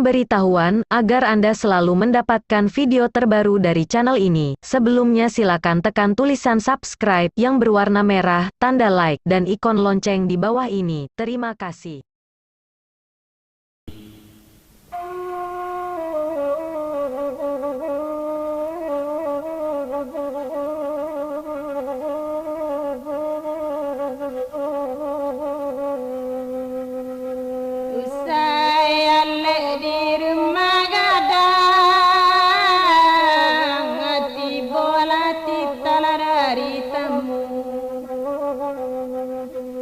pemberitahuan agar Anda selalu mendapatkan video terbaru dari channel ini. Sebelumnya silakan tekan tulisan subscribe yang berwarna merah, tanda like, dan ikon lonceng di bawah ini. Terima kasih.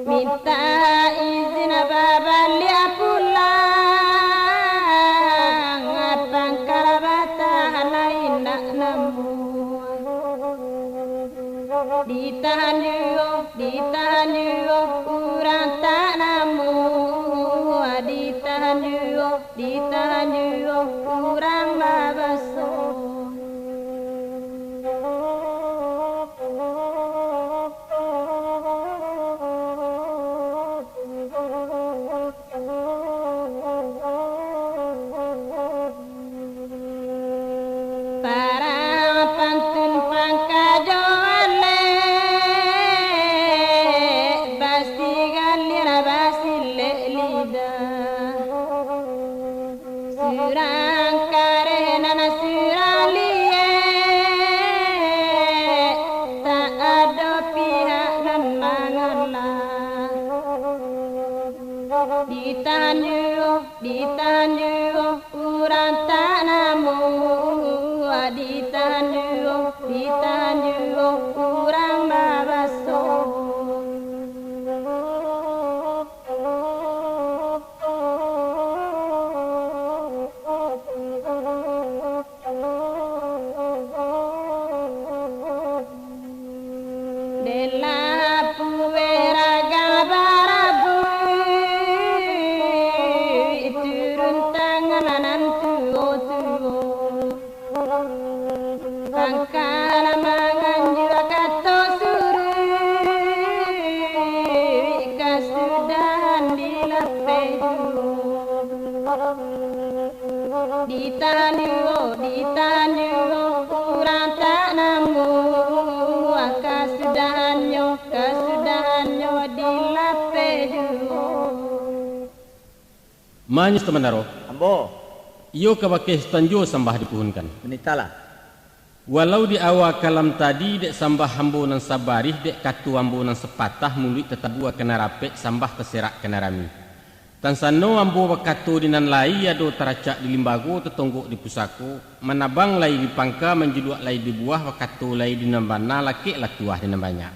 Minta izin baba lia pulang, apang karabata lain nak nemu. Ditahan juga, kurang tak nemu. Ditahan juga, kurang babaso. Surang karena surang liye, tak ada pihak dan mengalah. Ditahan juga, kurang tak nemu. Ditahan juga, kurang babaso. Dela puera gabarabu, turun tangan tuo. Pangkala mangan juga kato suru, kasudahan dilapeju. Ditahan juga, kurang tak nemu. Kasudahannya dilapeju. Manyus temanaro. Ambo. Iyo kabake stanjo sambah dipuhunkan. Menitalah. Walau di awal kalam tadi dek sambah hambo nan sabarih dek katu hambo nan sepatah mulut tetap buah kena rapek sambah terserak kena rami. Tan sano ambo wakatu dinan lai ado teracak di limbago tetonggok di pusako manabang lai di pangka menjuluak lai di buah wakatu lai di nambana laki latuah di nambanya.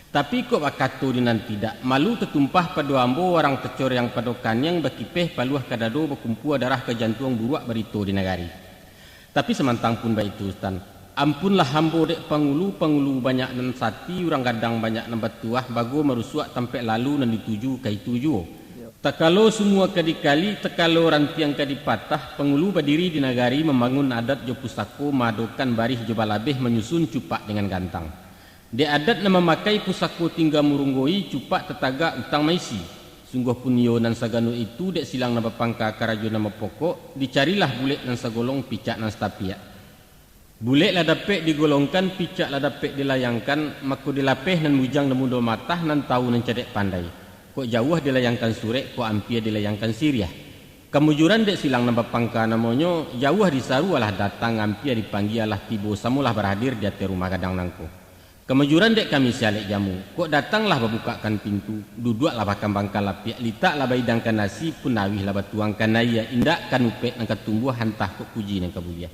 Tapi kok wakatu dinan tidak malu tertumpah pada ambo orang tecor yang padokan yang bakipeh paluah kadado berkumpul darah ke jantung buruak berito di negari. Tapi semantang pun baik itu Ustaz. Ampunlah hambo dek pangulu banyak nan sati orang gadang banyak nan batuah bago merusuak sampai lalu nan dituju kai tuju. Tak kalau semua kadikali, tak kalau rantiang kadipatah, pengulu berdiri di nagari membangun adat jo pusako madokan barih jo balabeh menyusun cupak dengan gantang. Di adat nama memakai pusako tinggal murunggoi cupak tetaga utang maisi. Sungguh pun yo nan sagano itu dek silang nama pangka karajo nama pokok, dicarilah bulet nan sagolong picak nan stapia. Bulet lah dapet digolongkan, picak lah dapet dilayangkan, mako dilapeh nan bujang namudo matah nan tahu nan cedek pandai. Kok jauh dilayangkan surek, kok ampia dilayangkan siriah. Kemujuran dek silang nambah pangka namanya, jauh disaru alah datang ampia dipanggil alah tibo samulah berhadir di atas rumah kadang nangko. Kemujuran dek kami sialek jamu, kok datanglah berbukakan pintu, duduklah bakam bangka lapiak, litaklah baidangkan nasi, punawihlah batuangkan naya, indakkan upek nangka tumbuh hantah kok puji nangka bulia.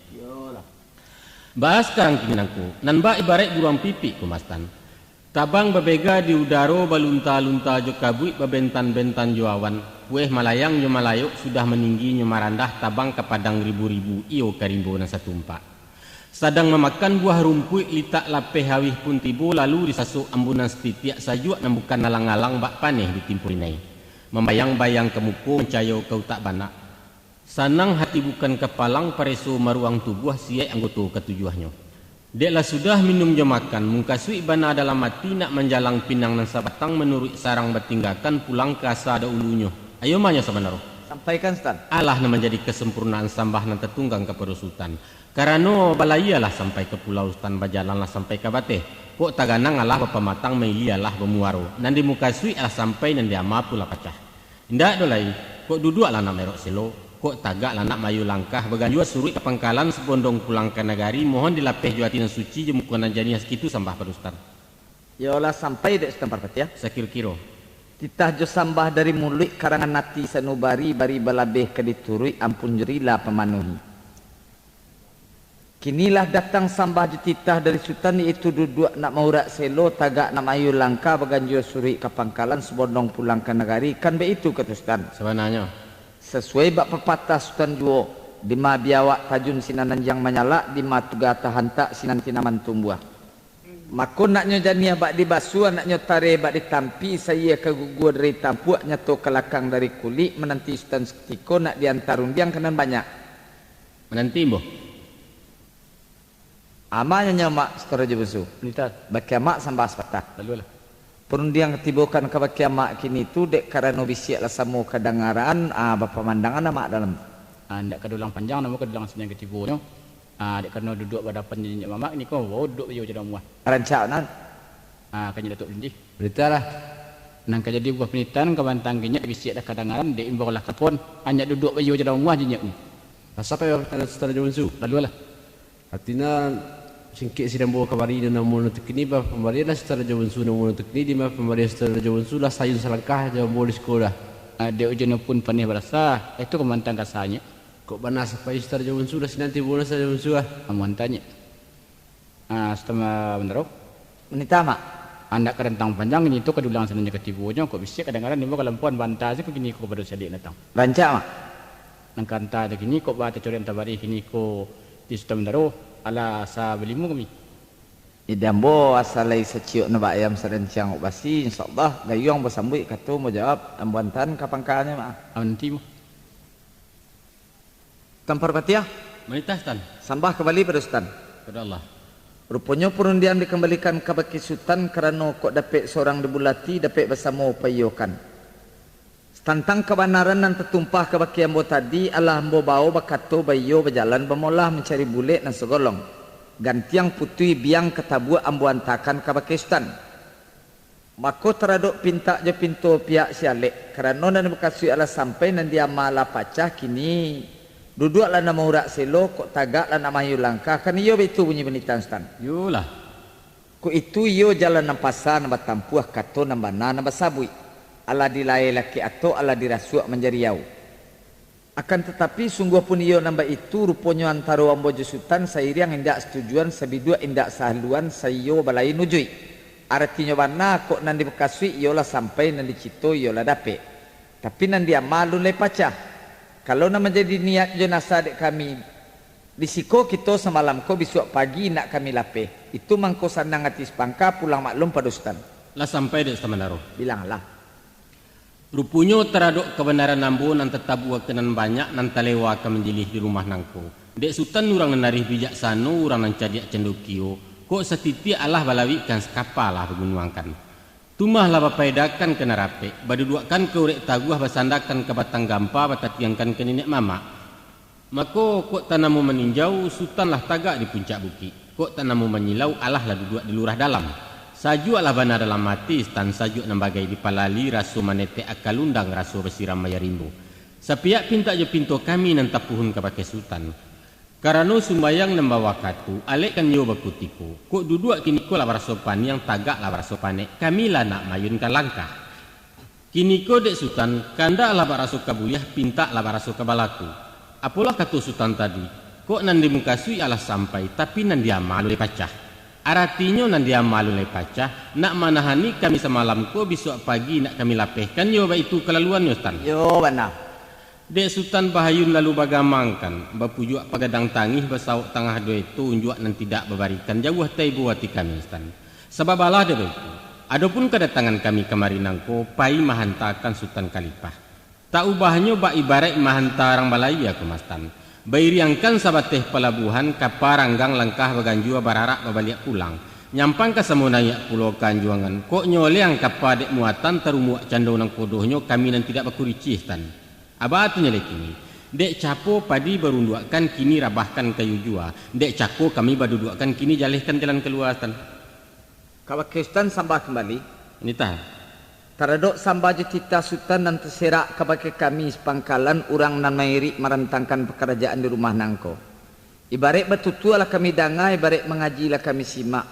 Bahas sekarang kini nangko, nanba ibarat buruang pipi kumastan. Tabang babega di udaro balunta-lunta jo kabui babentan-bentan jo awan. Weh malayang jo malayuk sudah meninggi nyo marandah tabang ke padang ribu-ribu iyo karimbo na satumpa. Sadang memakan buah rumput litak lapeh hawih pun tibo lalu disasuk ambunan setitiak sajuk nan bukan nalang-alang bak paneh ditimpul nai. Membayang-bayang kemuko mencayo kau tak banak. Sanang hati bukan kepalang pareso maruang tubuh siai anggota ketujuhnya. Deklah sudah minum jam makan, mungkasui bana dalam mati nak menjalang pinang nan sabatang menurut sarang bertinggalkan pulang ke asa ada ulunya. Ayo manya sebenarnya. Sampaikan Stan. Allah na menjadi kesempurnaan sambah nan tetunggang kepada sultan. Karena balayalah sampai ke pulau Stan bajalanlah sampai ke bateh. Kok taganang Allah bapamatang mailialah bemuaro. Nandi muka sui Allah sampai nandi ama pula pacah. Indak dolai. Kok duduk lah nak merok selo. Kok tagak lah nak mayu langkah. Beganjua surui ke pangkalan sebondong pulang ke negari. Mohon dilapeh juatin suci jemukuan janias kitu sambah pada Stan. Yolah sampai dek Stan Parpati ya. Sekir-kiro. Titah jo sambah dari mulut karangan nati sanubari bari balabeh kediturui ampun jerila pemanuhi. Kinilah datang sambah jo titah dari sultan iaitu duduk nak maurak selo tagak nak mayu langka baganjua suri ke pangkalan sebondong pulang ke negari kan be itu kata sultan. Sebenarnya. Sesuai bak pepatah sultan juo di ma biawak tajun sinananjang menyala di ma tugata hantak sinan tinaman tumbuh. Maka naknya janiah bak dibasu, naknya tare bak ditampi, saya ke gugur dari tampuak nyato kelakang dari kulit, menanti sultan seketika nak diantar undiang kenan banyak. Menanti boh. Amanya nyamak setelah jebusu. Nita, Baki amak sambah sepatah. lalu lah. Perundiang ketibukan ke baki amak kini tu dek karena bisiak lah samu kedengaran, bapamandangan amak dalam. Ndak kedulang panjang, nama kedulang senyang ketibunya. Dek karena duduk pada panjang mamak ni kau duduk yo jadi rumah. Rancak nan. Kanya Datuk Lindi. Berita lah. Nang jadi buah penitan kabantang ginya bisiak dah kadangaran dek imbaw lah kapon. Hanya duduk yo jadi rumah jinyak ni. Pasal apa yang ada setelah jauh su? Lalu lah. Artinya singkit sidang bawa kabari dan namun untuk ini bah pembari lah setelah jauh su namun untuk ini di mana pembari setelah jauh su lah sayun selangkah jauh bawa di sekolah. Dek ujian pun panih berasa. Itu kabantang kasanya. Kok banas sampai setelah jauh su lah si nanti bonus setelah jauh su lah. Amuan tanya. Setelah benar. Menita mak. Anda kerentang panjang ini tu kedulang senanya ketibunya kok bisa kadang-kadang ni kalau lampuan bantah sih begini kok pada sedik datang. Rancak mak. Nang kanta ada gini kok bata corian tabari gini kok di sistem daro ala sa belimu kami. Idambo asalai seciuk na bayam serencang basi insyaallah gayung bersambut kata mau jawab ambuantan kapangkanya mak. Nanti mu. Tampar Patiah Manitah Stan. sambah kembali pada sultan. Kepada Allah. Rupanya perundian dikembalikan ke baki sultan kerana kok dapat seorang debulati dapat bersama upayokan. Tentang kebenaran dan tertumpah ke baki ambo tadi Allah ambo bawa bakato bayo berjalan bermula mencari bulik dan segolong. Gantiang putui biang ketabua ambo antakan ke baki sultan. Maka teraduk pinta je pintu pihak sialik kerana dan bekasui Allah sampai dan dia malah pacah kini duduklah nama urak selo kok tagaklah nama yu langkah kan iyo itu bunyi benitan stan. Yulah. Ku itu iyo jalan nam pasar nam tampuah kato nam bana nam sabui. Ala dilai laki atau ala dirasuak menjadi yau. Akan tetapi sungguh pun iyo nambah itu rupanya antara ambo jusutan sairiang indak setujuan sebidua indak sahluan sayo balai nujui. Artinya bana kok nan dibekasui iyolah sampai nan dicito iyolah dape. Tapi nan dia malu le pacah. Kalau nak menjadi niat jenazah dek kami disiko kita semalam ko besok pagi nak kami lapeh. Itu mangko sandang hati sepangka pulang maklum pada Ustaz. Lah sampai dek Semenaro. Bilanglah. Rupunyo teraduk kebenaran nambu nan tetap buat kenan banyak nan talewa akan menjilih di rumah nangko. Dek sultan orang nanarih bijaksana orang nan cadiak cendukio. Kok setiti Allah balawikan sekapalah begunuangkan. Tumahlah bapaidakan kena rape, baduduakan ke urek taguah basandakan ke batang gampa batatiangkan ke nenek mama. Maka kok tanamu meninjau sultanlah tagak di puncak bukit. Kok tanamu menyilau Allah lah duduk di lurah dalam. Saju Allah bana dalam mati stan saju nambagai di palali rasu manete akalundang rasu besiram maya rimbo. Sapiak pinta je pintu kami nan tapuhun ke pakai sultan. Karena sumbayang membawa katu, alek kan yo bakutiku. Kok duduk kini ko lah barasopan yang tagak lah barasopane. Kami lah nak mayun kan langkah. Kini ko dek sultan, kanda lah baraso kabuliah, pinta lah baraso kabalaku. Apalah kata sultan tadi, kok nan dimukasui Allah sampai, tapi nan dia malu le pacah. Artinya nan dia malu le pacah, nak manahani kami semalam ko besok pagi nak kami lapehkan yo itu kelaluan yo sultan. Yo benar. Dek Sultan Bahayun lalu bagamangkan, bapujuak pagadang tangih basawak tengah dua itu unjuak nan tidak babarikan jauh taibu hati kami Sultan. Sebab Allah ada itu. Adapun kedatangan kami kemari nangko, pai mahantakan Sultan Khalifah. Tak ubahnya bak ibarat mahantarang balaya ke Mastan. Bairiangkan sabateh pelabuhan kaparanggang langkah baganjua bararak babaliak pulang. Nyampang ke semunayak pulau kanjuangan. Kok nyoleang kapadek muatan terumuak candau nang kodohnya kami nan tidak bakuricih Sultan. Aba tu nyale kini. Dek capo padi berunduakan kini rabahkan kayu jua. Dek cako kami berduduakan kini jalihkan jalan keluar tan. Kawak Ustaz sambah kembali. Ini tah. Taradok sambah jetita sultan dan terserak kepada kami sepangkalan orang nan mairi merentangkan pekerjaan di rumah nangko. Ibarat betutu lah kami danga, ibarat mengaji lah kami simak.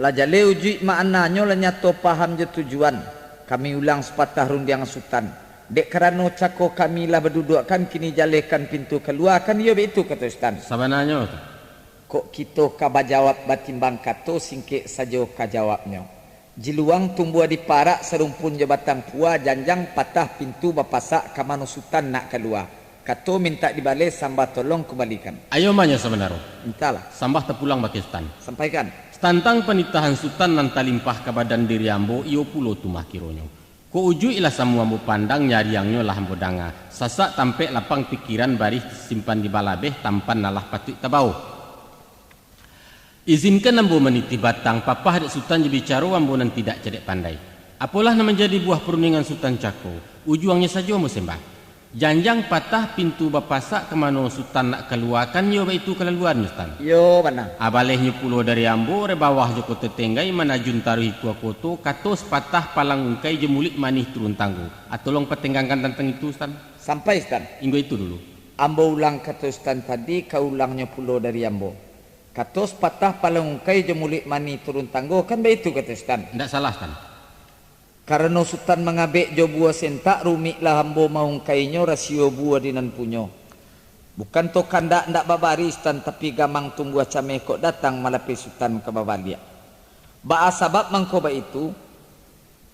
Lah jale uji maknanya lah nyato paham je tujuan. Kami ulang sepatah rundiang sultan. Dek kerana cako kami lah berdudukan kini jalekan pintu keluar kan dia begitu kata Ustaz. Sabananya tu. Kok kita kaba jawab batimbang kato singkik saja ka jawabnya. Jiluang tumbuh di parak serumpun jabatan pua janjang patah pintu bapasak ka mano sultan nak keluar. Kato minta dibalik sambah tolong kembalikan. Ayo manya sebenarnya. Mintalah. Sambah terpulang bagi Sultan. Sampaikan. Tantang penitahan Sultan nan talimpah ke badan diri ambo iyo pulo tumah kironyo. Ko uju ilah semua mu pandang nyariangnya lah ambo danga. Sasak tampek lapang pikiran baris simpan di balabeh tampan nalah patut tabau. Izinkan ambo meniti batang papah dek Sultan je bicara ambo nan tidak cedek pandai. Apalah nama menjadi buah perundingan Sultan Cako. Ujuangnya saja ambo sembah. Janjang patah pintu bapasak ke mano Sultan nak keluarkan yo itu kelaluan Sultan. Yo mana? Abalehnya pulau dari ambo re bawah joko tetenggai manajun taruh tua koto katos patah palang ungkai jemulik manih turun tangguh. Atolong petenggangkan tentang itu Sultan. Sampai Ustaz. Inggo itu dulu. Ambo ulang kata Ustaz tadi, kau ulangnya pulau dari ambo. Katos patah palang ungkai jemulik manih turun tangguh kan begitu kata Ustaz. Tidak salah Sultan. Karena sultan mengabek jo buah sentak rumiklah hambo maungkainya rasio buah dinan punyo. Bukan to kandak ndak babari sultan tapi gamang tunggu acame kok datang malapi sultan ke babalia. Ba sabab mangkoba itu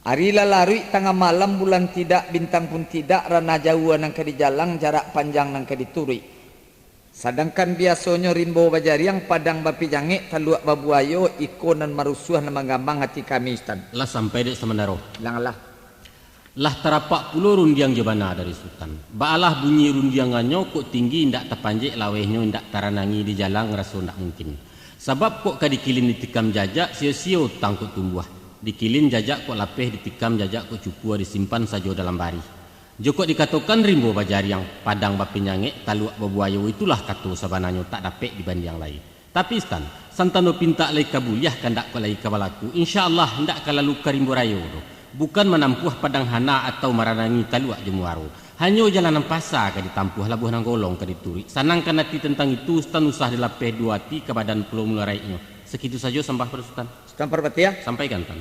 hari lalarui tengah malam bulan tidak bintang pun tidak rana jauh nang kadi jalang jarak panjang nang kadi turui. Sedangkan biasanya rimbo bajariang padang bapi jangek taluak babuayo ikonan marusuh nama gambang hati kami Ustaz. Lah sampai dek semendaro. Langlah. Lah terapak pulau rundiang jebana dari Sultan. Baalah bunyi rundiangannya kok tinggi ndak terpanjek lawehnya ndak taranangi di jalang rasa ndak mungkin. Sebab kok kadikilin ditikam jajak sio-sio tangkut tumbuh. Dikilin jajak kok lapeh ditikam jajak kok cupua disimpan saja dalam bari. Joko dikatakan rimbo bajari yang padang bapi nyangek taluak babuayo itulah kata sabananya tak dapat dibanding yang lain. Tapi Stan, santano pinta lai kabuliah kandak ko lai kabalaku. InsyaAllah ndak kalalu karimbo rayo do. Bukan menampuh padang hana atau maranangi taluak jemuaro. Hanya jalanan pasar ka ditampuh labuh nang golong ka dituri. Sanangkan hati tentang itu Stan usah dilapeh dua hati ke badan pulau mularaiknya. Segitu saja sambah pada Sultan. Sultan Parbatia. Sampaikan Tan.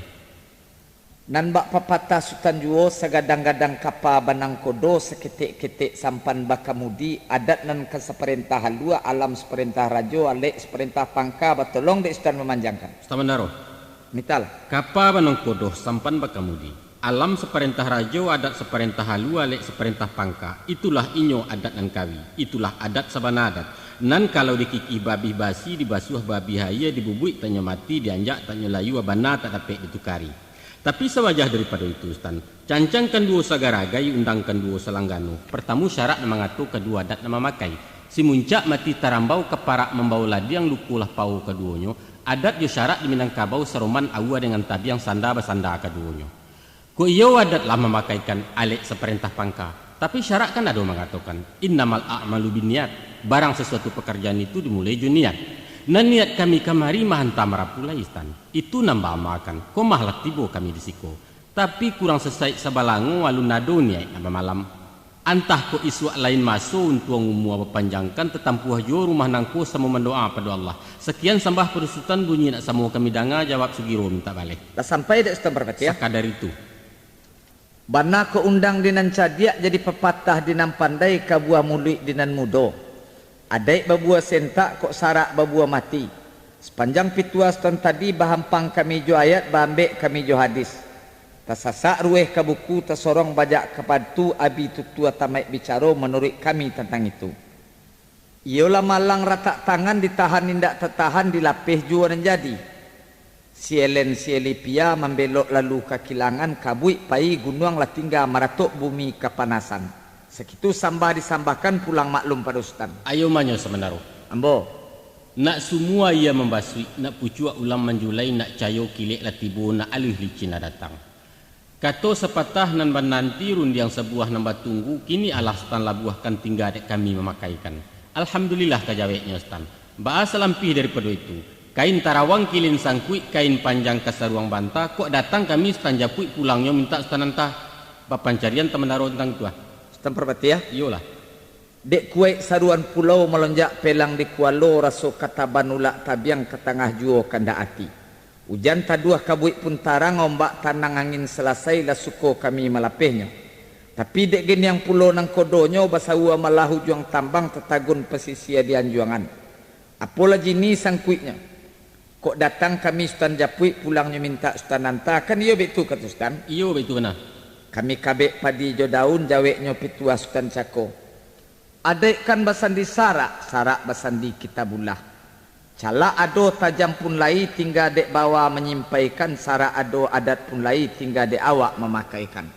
Nan bak papatah Sultan Juo segadang-gadang kapa banang kodo seketik-ketik sampan bakamudi adat nan ke seperintah halua alam seperintah rajo alek seperintah pangka batolong dek Sultan memanjangkan. Sultan Mandaro. Mital. Kapa banang kodo sampan bakamudi alam seperintah rajo adat seperintah halua alek seperintah pangka itulah inyo adat nan kawi itulah adat sabana adat. Nan kalau dikiki babi basi dibasuh babi haya dibubuik tanya mati dianjak tanya layu abana tak dapat ditukari. Tapi sewajah daripada itu Ustaz, cancangkan dua sagaragai undangkan dua selanggano. Pertama syarat mengatur kedua adat nama makai. Si muncak mati tarambau keparak membau ladiang lukulah pau keduanya. Adat yo syarat di Minangkabau seroman awa dengan tabiang sanda basanda keduanya. Ko iyo adat lah memakaikan alek seperintah pangka. Tapi syarat kan ada mengatakan innamal a'malu binniat. Barang sesuatu pekerjaan itu dimulai juniat. Nan niat kami kamari mahanta marapulai Istan. Itu nambah makan. Ko mahlat tibo kami di siko. Tapi kurang selesai sabalango walu nado niat nambah malam. Antah ko iswa lain masuk untuk umum panjangkan tetampuah jo rumah nangko sama mendoa pada Allah. Sekian sambah pada Sultan bunyi nak sama kami danga jawab sugiro minta balik. Dah sampai dek Sultan Parbatia. Sekadar itu. Bana ko undang dinan cadiak jadi pepatah dinan pandai ka buah mulik dinan mudo. Adai babuah sentak kok sarak babuah mati. Sepanjang pitua Sultan tadi bahampang kami jo ayat bahambek kami jo hadis. Tasasak rueh ke buku tasorong bajak kepadu abi tutua tamat bicara menurut kami tentang itu. Iolah malang ratak tangan ditahan indak tertahan dilapih jua dan jadi. Sielen sielipia membelok lalu ke kilangan kabui pai gunung lah tinggal maratuk bumi kepanasan. Sekitu sambah disambahkan pulang maklum pada Sultan. Ayo manyo semenaruh. Ambo. Nak semua ia membasui, nak pucuk ulam manjulai, nak cayo kilik latibu, nak alih licin datang. Kato sepatah nan bananti rundiang sebuah nambah tunggu kini alah stan labuahkan tinggal dek kami memakaikan. Alhamdulillah kajaweknya stan. Bahasa lampih daripada itu. Kain tarawang kilin sangkui kain panjang kasaruang banta kok datang kami stan japui pulangnya minta stan antah papancarian teman daro tentang tua. Stan perbati ya. Iyalah. Dek kue saruan pulau melonjak pelang di kualo raso kata banulak tabiang ke tengah juo kandaati. Hujan taduah kabuik pun tarang ombak tanang angin selesai lah suko kami malapehnya. Tapi dek gen yang pulau nang kodonyo basawa malahu juang tambang tetagun pesisia dianjuangan. Apalah jini sangkuitnya. Kok datang kami stan japuik pulangnya minta stan nanta kan iyo betul kata stan. Iyo betul benar. Kami kabek padi jo daun jaweknya pitua stan cako. Adek kan basandi sarak basandi kitabullah. Cala ado tajam pun lai tinggal dek bawa menyimpaikan, sara ado adat pun lai tinggal dek awak memakaikan.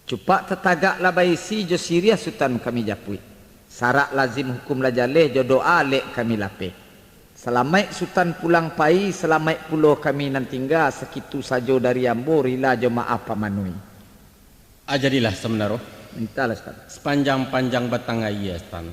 Cupak tetagak labai si jo siria sultan kami japui. Sara lazim hukum la jaleh jo doa lek kami lapeh. Selamai sultan pulang pai, selamai pulau kami nan tinggal sekitu sajo dari ambo rila jo maaf pamanui. Ajadilah semenaruh. Mintalah stan. Sepanjang-panjang batang ayah stan.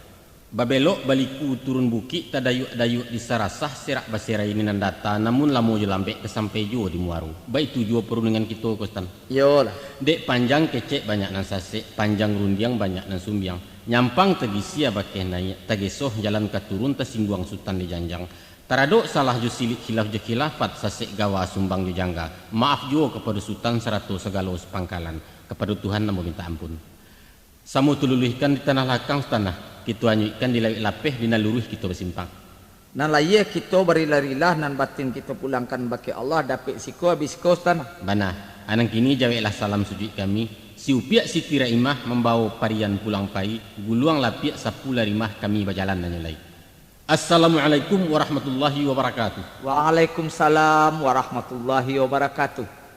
Babelok baliku turun bukit tadayuk-dayuk di sarasah serak basera ini nan data namun lamo je lambek ke sampai jo di muarung. Baik tujuh perundingan kita kostan. Yolah. Dek panjang kecek banyak nan sasek, panjang rundiang banyak nan sumbiang. Nyampang tegisia bakeh naik, tagesoh jalan katurun tasingguang sultan di janjang. Taradok salah jo silik khilaf je khilafat sasek gawa sumbang jo jangga. Maaf jo kepada sultan seratus segala sepangkalan. Kepada Tuhan namo minta ampun. Samu tululihkan di tanah lakang tanah. Kita anyuikan di lawik lapeh di naluruh kita bersimpang. Nan layeh kita berilah-rilah nan batin kita pulangkan bagi Allah dapat siko habis kos tanah. Bana, anang kini jaweklah salam sujud kami. Si upiak si tira imah membawa parian pulang pai, guluang lapiak sapula rimah kami berjalan nanyulai. Assalamualaikum warahmatullahi wabarakatuh. Waalaikumsalam warahmatullahi wabarakatuh.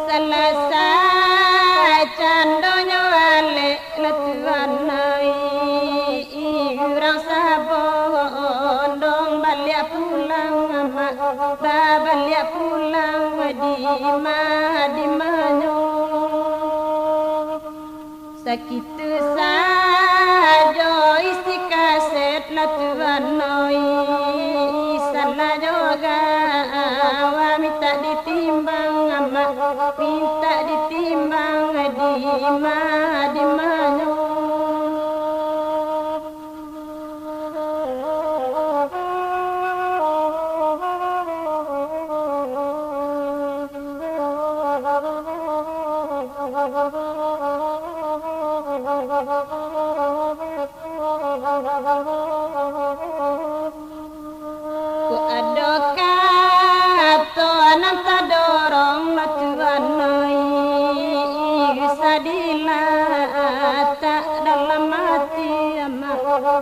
Selesai candonya wale letuanai urang sabondong balik pulang balik pulang di manyo sakitu sajo isi kaset letuanai salah juga wa minta ditimbang minta ditimbang di manyo ku adoka to anam tadorong latuanai sadila tak dalam hati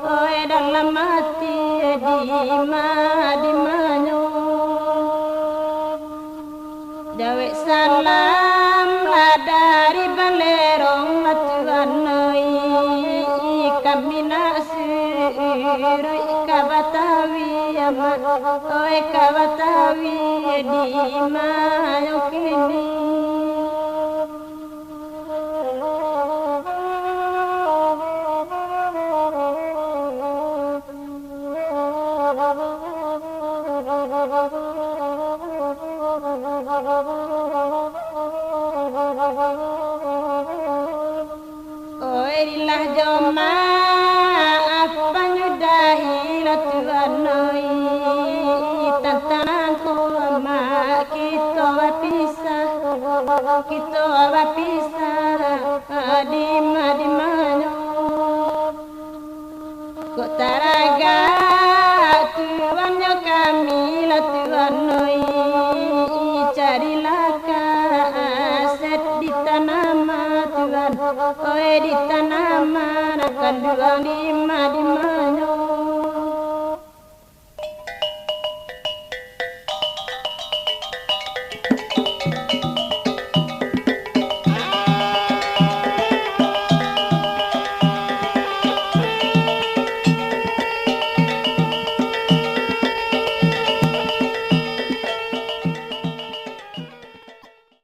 oi dalam hati di manyo dawek salam lah dari balerong latuanai kami nasiru kabatawi oi kabatawi di manyo kini Oirilah joma apa nyudahi latuanoi tantangan koma kita pisah di manyo kok taraga tuannya kami latuanoi carilah kaset di tanaman Tuhan oi di tanaman akan duang di manyo